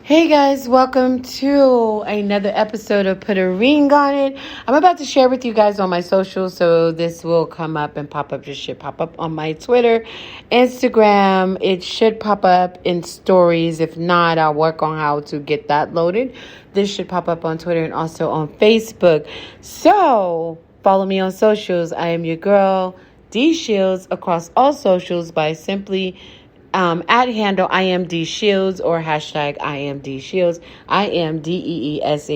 Hey guys, welcome to another episode of Put a Ring on It. I'm about to share with you guys on my socials, so this will come up and pop up. This should pop up on my Twitter, Instagram. It should pop up in stories. If not, I'll work on how to get that loaded. This should pop up on Twitter and also on Facebook. So follow me on socials. I am your girl, Dee Shields, across all socials by simply at handle I am Dee Shields or hashtag I am Dee Shields. I am DEESHIELDS.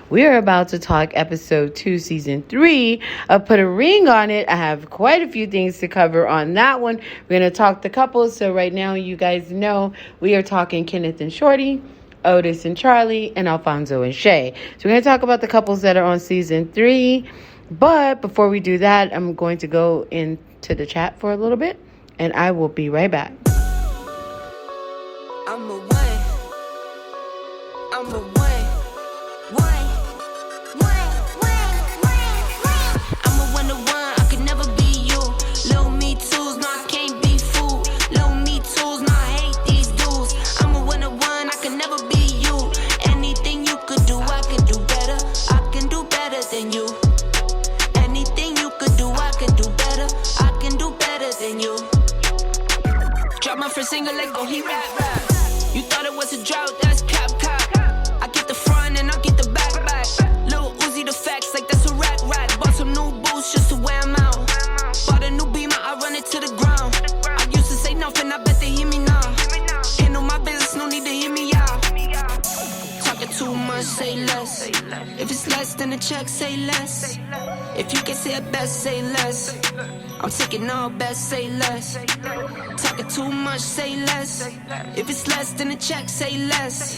We are about to talk episode 2, season 3 of Put a Ring on It. I have quite a few things to cover on that one. We're going to talk the couples. So right now, you guys know we are talking Kenneth and Shorty, Otis and Charlie, and Alfonso and Shay. So we're going to talk about the couples that are on season 3. But before we do that, I'm going to go into the chat for a little bit. And I will be right back. I'm a one. I'm a one. I'm a 1 to 1. I could never be you. Little me tools, no, I can't be fooled. Little me tools, no, I hate these dudes. I'm a 1 to 1. I could never be you. Anything you could do, I can do better. I can do better than you. Anything you could do, I can do better. I can do better than you. Drop my first single, let go, he rap. You thought it was a drought, that's cap. I get the front and I get the back. Lil Uzi the facts, like that's a rack. Bought some new boots just to wear 'em out. Bought a new Beamer, I run it to the ground. I used to say nothing, I bet they hear me now. Ain't no my business, no need to hear me out. Talking too much, say less. If it's less than a check, say less. If you can say it best, say less. I'm taking all best, say less. Talking too much, say less. If it's less than a check, say less.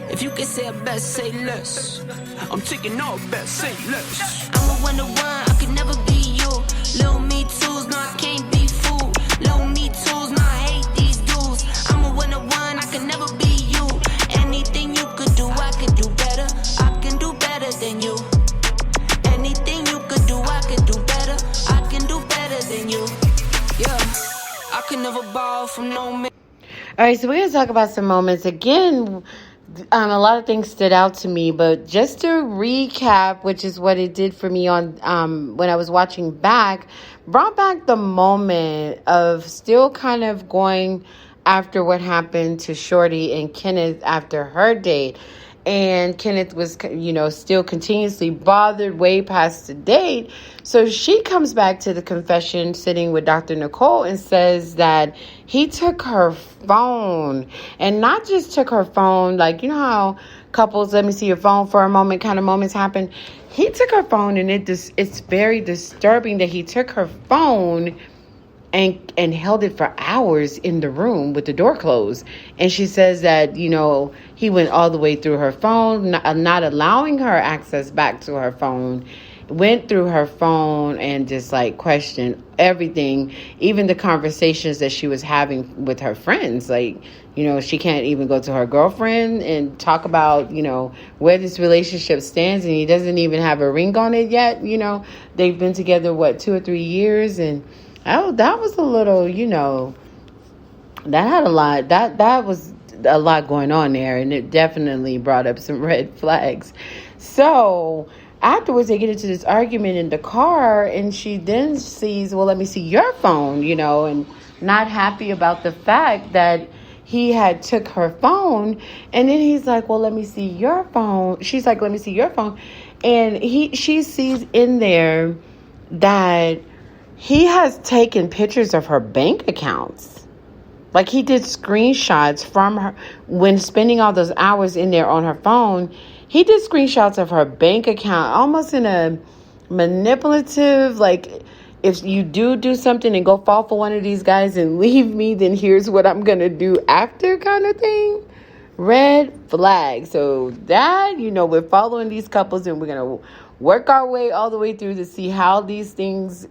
If you can say it best, say less. I'm taking all best, say less. I'm a 1 to 1, I could never be you. Little me tools, no, I can't be fooled. Little me tools, no, I hate these dudes. I'm a 1 to 1, I could never be you. Anything you could do, I could do better. I can do better than you. Anything you could do, I can do better. I can do better than you. Yeah, I could never borrow from no man. All right, so we're going to talk about some moments. Again, a lot of things stood out to me, but just to recap, which is what it did for me on when I was watching back, brought back the moment of still kind of going after what happened to Shorty and Kenneth after her date. And Kenneth was, still continuously bothered way past the date. So she comes back to the confession sitting with Dr. Nicole and says that he took her phone. And not just took her phone, like, you know how couples, let me see your phone for a moment kind of moments happen. He took her phone, and it's very disturbing that he took her phone and held it for hours in the room with the door closed. And she says that, he went all the way through her phone, not allowing her access back to her phone, went through her phone and just questioned everything, even the conversations that she was having with her friends. She can't even go to her girlfriend and talk about, where this relationship stands, and he doesn't even have a ring on it yet. They've been together, 2 or 3 years, and that was a little, that had a lot, that was a lot going on there, and it definitely brought up some red flags. So afterwards, they get into this argument in the car, and she then sees, well, let me see your phone, and not happy about the fact that he had took her phone. And then he's like, well, let me see your phone. She's like, let me see your phone. And she sees in there that he has taken pictures of her bank accounts. He did screenshots from her when spending all those hours in there on her phone. He did screenshots of her bank account, almost in a manipulative, if you do something and go fall for one of these guys and leave me, then here's what I'm going to do after kind of thing. Red flag. So that, we're following these couples, and we're going to work our way all the way through to see how these things,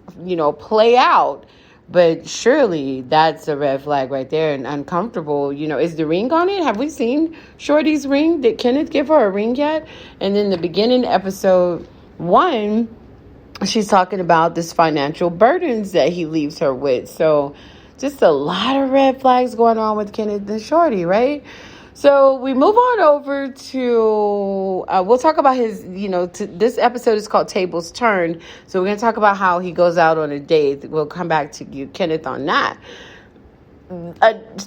play out. But surely that's a red flag right there, and uncomfortable. Is the ring on it? Have we seen Shorty's ring? Did Kenneth give her a ring yet? And then the beginning, episode 1, she's talking about this financial burdens that he leaves her with. So just a lot of red flags going on with Kenneth and Shorty, right? So we move on over to, we'll talk about his, this episode is called Tables Turned. So we're going to talk about how he goes out on a date. We'll come back to you, Kenneth, on that.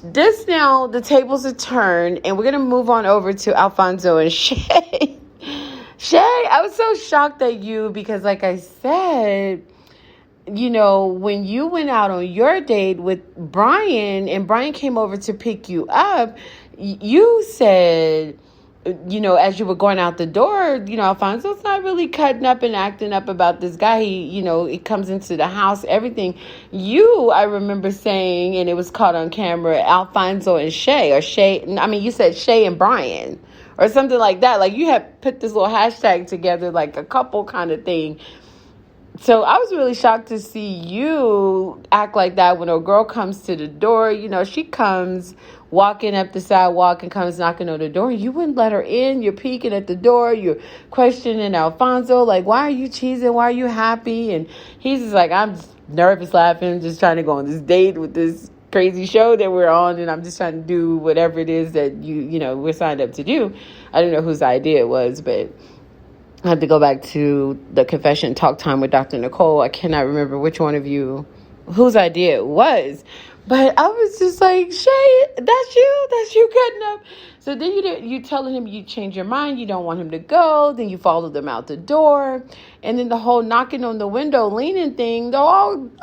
This now, the tables are turned, and we're going to move on over to Alfonso and Shay. Shay, I was so shocked at you because, like I said, when you went out on your date with Brian and Brian came over to pick you up, you said, as you were going out the door, Alfonso's not really cutting up and acting up about this guy. He, it comes into the house, everything. I remember saying, and it was caught on camera, Alfonso and Shay, you said Shay and Brian or something like that. Like you had put this little hashtag together, like a couple kind of thing. So I was really shocked to see you act like that when a girl comes to the door. She comes walking up the sidewalk and comes knocking on the door. You wouldn't let her in. You're peeking at the door. You're questioning Alfonso, like, why are you cheesing? Why are you happy? And he's just like, I'm just nervous laughing, just trying to go on this date with this crazy show that we're on. And I'm just trying to do whatever it is that we're signed up to do. I don't know whose idea it was, but I have to go back to the confession talk time with Dr. Nicole. I cannot remember which one of you, whose idea it was. But I was just like, Shay, that's you cutting up. So then you telling him you change your mind. You don't want him to go. Then you follow them out the door. And then the whole knocking on the window, leaning thing, the old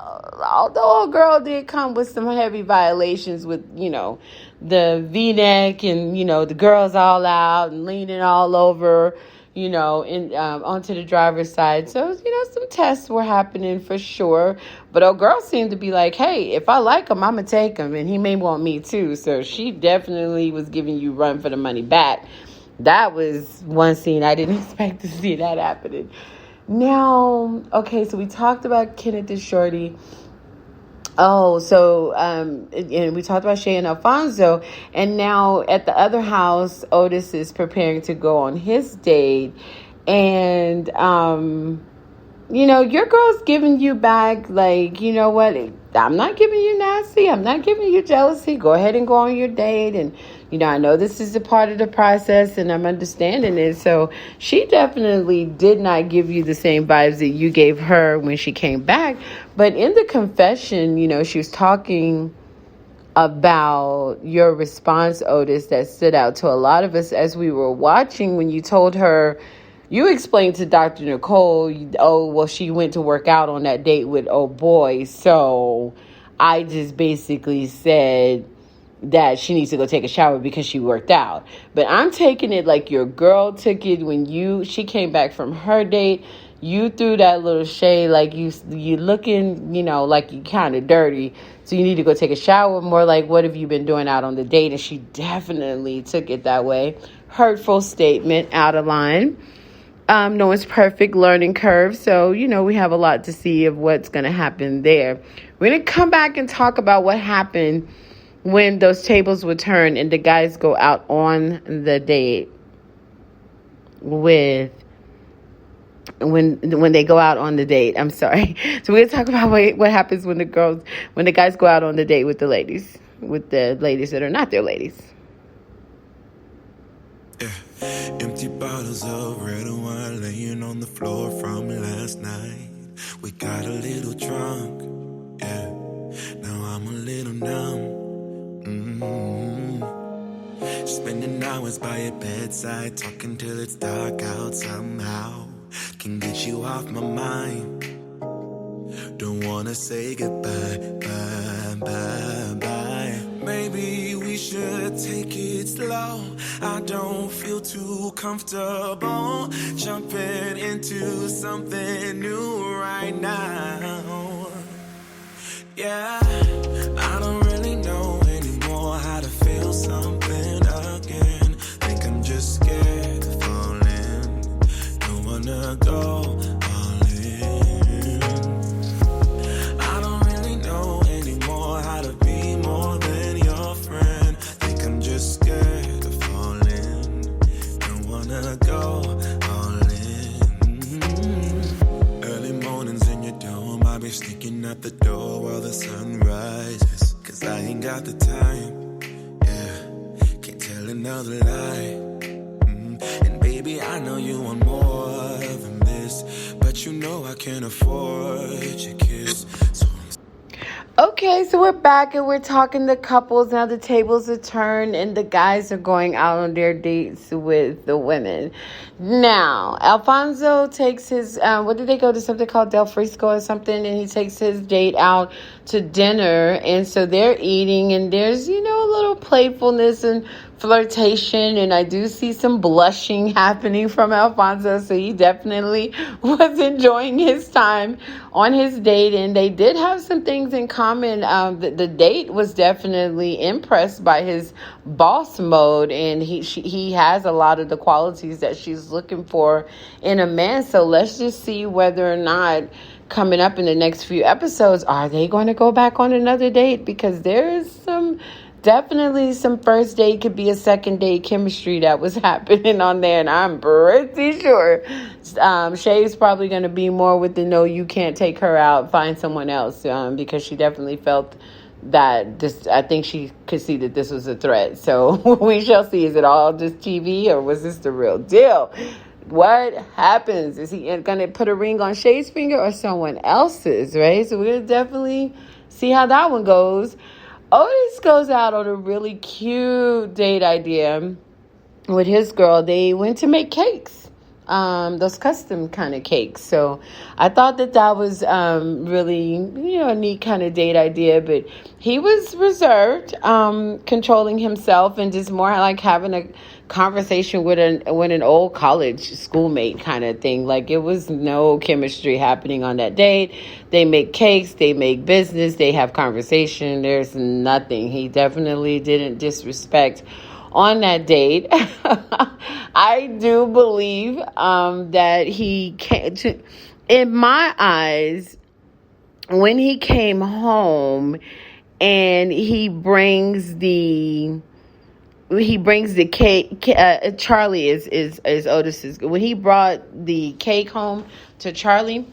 girl did come with some heavy violations with, the V-neck and, the girls all out and leaning all over, onto the driver's side. So, some tests were happening for sure. But old girl seemed to be like, hey, if I like him, I'm going to take him. And he may want me too. So she definitely was giving you run for the money back. That was one scene I didn't expect to see that happening. Now, okay, so we talked about Kenneth and Shorty. Oh, so, and we talked about Shay and Alfonso, and now at the other house, Otis is preparing to go on his date, and, your girl's giving you back, like, you know what, I'm not giving you nasty, I'm not giving you jealousy, go ahead and go on your date, and, I know this is a part of the process, and I'm understanding it, so she definitely did not give you the same vibes that you gave her when she came back, but in the confession, she was talking about your response, Otis, that stood out to a lot of us as we were watching when you told her, you explained to Dr. Nicole, she went to work out on that date with old boy. So I just basically said that she needs to go take a shower because she worked out. But I'm taking it like your girl took it when she came back from her date. You threw that little shade like you looking, like you kind of dirty. So you need to go take a shower. More like, what have you been doing out on the date? And she definitely took it that way. Hurtful statement, out of line. No one's perfect, learning curve. So, we have a lot to see of what's going to happen there. We're going to come back and talk about what happened when those tables were turned and the guys go out on the date when they go out on the date. I'm sorry. So we're going to talk about what happens when the guys go out on the date with the ladies that are not their ladies. Yeah. Empty bottles of red wine laying on the floor from last night. We got a little drunk, yeah. Now I'm a little numb. Spending hours by your bedside, talking till it's dark out somehow. Can get you off my mind. Don't wanna say goodbye, bye, bye, bye. Maybe we should take it slow. I don't feel too comfortable jumping into something new right now. Yeah, I don't really know anymore how to feel something again. Think I'm just scared of falling. Don't wanna go all in. I don't really know anymore how to be more than your friend. Think I'm just scared of falling. Don't wanna go all in. Early mornings in your dome, I'll be sneaking out the door while the sun rises. Cause I ain't got the time, yeah. Can't tell enough tell the lie. And baby, I know you want more than this, but you know I can't afford your kiss. So Okay, so we're back and we're talking to couples. Now the tables are turned and the guys are going out on their dates with the women. Now, Alfonso takes his, what did they go to, something called Del Frisco or something? And he takes his date out to dinner. And so they're eating and there's, a little playfulness and flirtation. And I do see some blushing happening from Alfonso. So he definitely was enjoying his time on his date. And they did have some things in common. The date was definitely impressed by his boss mode. And he has a lot of the qualities that she's looking for in a man. So let's just see whether or not coming up in the next few episodes, are they going to go back on another date? Because there's definitely some first date could be a second date chemistry that was happening on there. And I'm pretty sure Shay's probably going to be more with the no, you can't take her out, find someone else, because she definitely felt that this, I think she could see that this was a threat. So we shall see. Is it all just TV or was this the real deal? What happens? Is he going to put a ring on Shay's finger or someone else's, right? So we're going to definitely see how that one goes. Otis goes out on a really cute date idea with his girl. They went to make cakes, those custom kind of cakes. So I thought that was really, a neat kind of date idea. But he was reserved, controlling himself and just more like having a conversation with an old college schoolmate kind of thing. Like it was no chemistry happening on that date. They make cakes, they make business, they have conversation. There's nothing. He definitely didn't disrespect on that date. I do believe that he came to, in my eyes, when he came home and he brings the cake. Charlie is Otis's. When he brought the cake home to Charlie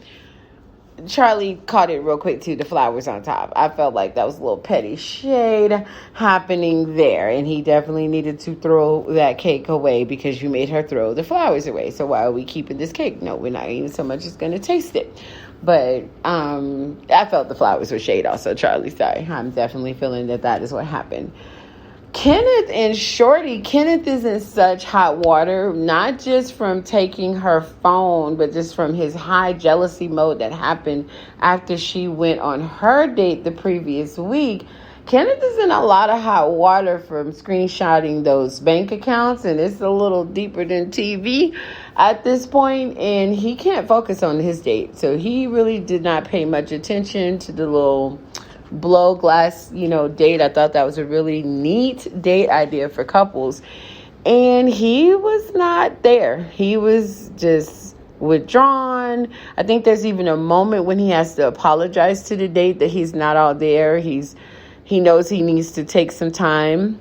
caught it real quick too. The flowers on top. I felt like that was a little petty shade happening there, and he definitely needed to throw that cake away because you made her throw the flowers away. So why are we keeping this cake? No, we're not eating so much as going to taste it. But I felt the flowers were shade also. Charlie, sorry. I'm definitely feeling that is what happened. Kenneth and Shorty. Kenneth is in such hot water, not just from taking her phone, but just from his high jealousy mode that happened after she went on her date the previous week. Kenneth is in a lot of hot water from screenshotting those bank accounts, and it's a little deeper than TV at this point, and he can't focus on his date. So he really did not pay much attention to the little blow glass, date. I thought that was a really neat date idea for couples. And he was not there. He was just withdrawn. I think there's even a moment when he has to apologize to the date that he's not all there. He knows he needs to take some time.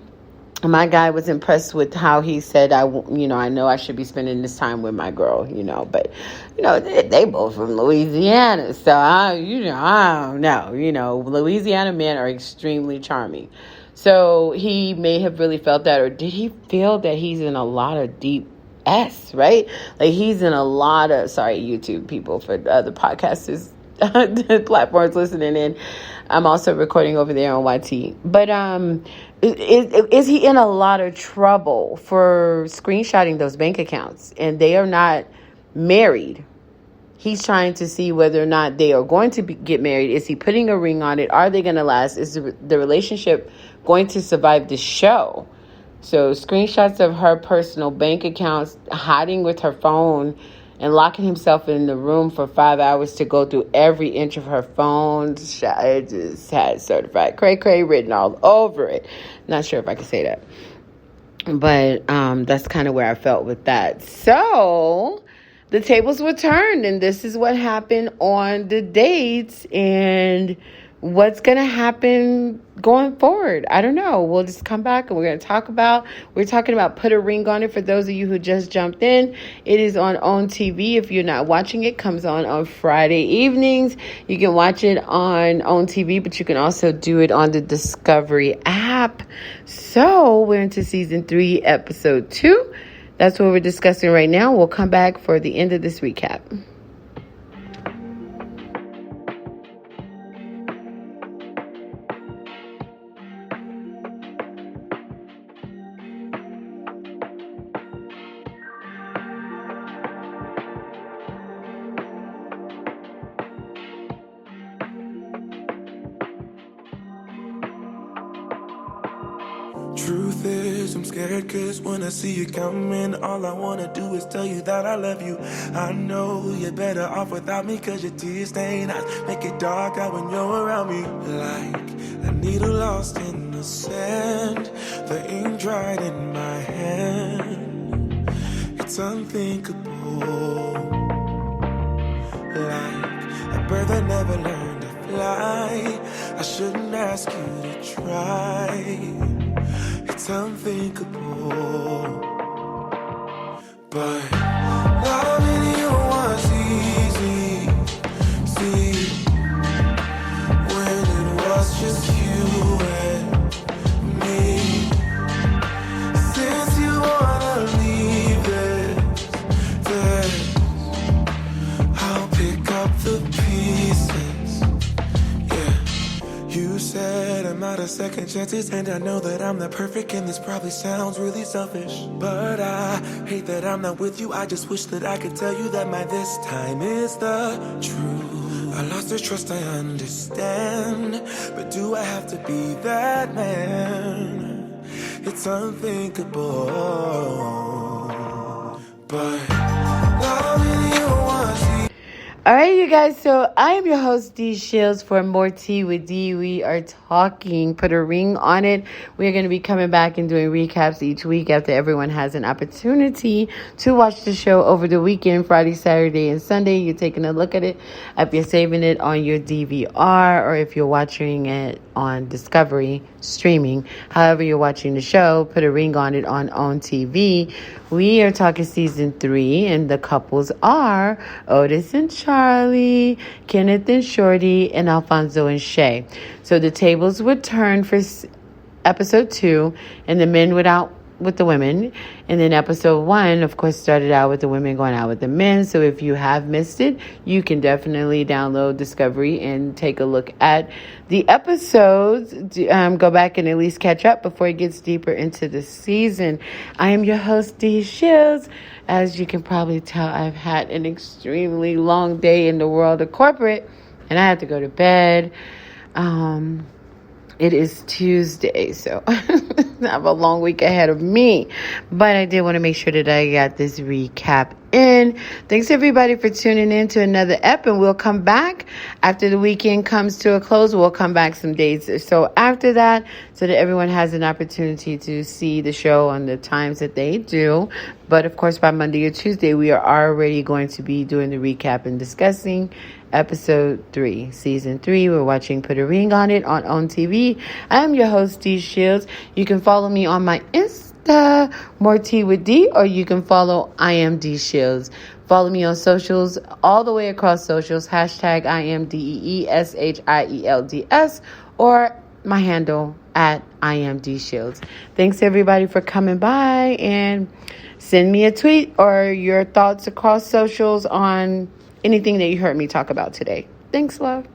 My guy was impressed with how he said, I know I should be spending this time with my girl, but, they both from Louisiana. So, I don't know, Louisiana men are extremely charming. So he may have really felt that, or did he feel that he's in a lot of deep right? Like he's in a lot of, sorry, YouTube people for the other podcasters, the platforms listening in. I'm also recording over there on YT. But is he in a lot of trouble for screenshotting those bank accounts? And they are not married. He's trying to see whether or not they are going to get married. Is he putting a ring on it? Are they going to last? Is the relationship going to survive the show? So screenshots of her personal bank accounts, hiding with her phone, and locking himself in the room for 5 hours to go through every inch of her phone. It just had certified cray-cray written all over it. Not sure if I can say that. But that's kind of where I felt with that. So the tables were turned, and this is what happened on the dates. And what's going to happen going forward. I don't know. We'll just come back and we're going to we're talking about Put a Ring on It. For those of you who just jumped in, it is on OWN TV. If you're not watching it, comes on Friday evenings. You can watch it on OWN TV, but you can also do it on the Discovery app. So we're into season 3, episode 2. That's what we're discussing right now. We'll come back for the end of this recap. Truth is, I'm scared, cause when I see you coming, all I wanna do is tell you that I love you. I know you're better off without me, cause your tears stain eyes make it dark out when you're around me. Like a needle lost in the sand, the ink dried in my hand. It's unthinkable. Like a bird that never learned to fly, I shouldn't ask you to try. It's unthinkable, but loving you was easy. See, when it was just you and me. Since you wanna leave this, I'll pick up the pieces. Yeah. You said I'm out of second chances, and I know that I'm not perfect, and this probably sounds really selfish, but I hate that I'm not with you. I just wish that I could tell you that my this time is the truth. I lost the trust, I understand, but do I have to be that man? It's unthinkable, but loving you was easy. All right, you guys, so I am your host, Dee Shields, for More Tea with Dee. We are talking Put a Ring on It. We're going to be coming back and doing recaps each week after everyone has an opportunity to watch the show over the weekend, Friday, Saturday, and Sunday. You're taking a look at it. If you're saving it on your DVR, or if you're watching it on Discovery streaming, however you're watching the show, Put a Ring on It on OWN TV. We are talking season 3, and the couples are Otis and Charlie, Kenneth and Shorty, and Alfonso and Shay. So the tables would turn for episode 2, and the men would out with the women. And then episode 1, of course, started out with the women going out with the men. So if you have missed it, you can definitely download Discovery and take a look at the episodes. Go back and at least catch up before it gets deeper into the season. I am your host, Dee Shields. As you can probably tell, I've had an extremely long day in the world of corporate, and I have to go to bed. It is Tuesday, so I have a long week ahead of me. But I did want to make sure that I got this recap in. Thanks, everybody, for tuning in to another ep, and we'll come back after the weekend comes to a close. We'll come back some days or so after that, so that everyone has an opportunity to see the show on the times that they do. But, of course, by Monday or Tuesday, we are already going to be doing the recap and discussing episode 3, season 3. We're watching Put a Ring on It on OWN TV. I am your host, Dee Shields. You can follow me on my Insta, More Tea with Dee, or you can follow I am Dee Shields. Follow me on socials, all the way across socials, hashtag I am DEESHIELDS, or my handle at I am Dee Shields. Thanks, everybody, for coming by, and send me a tweet or your thoughts across socials on anything that you heard me talk about today. Thanks, love.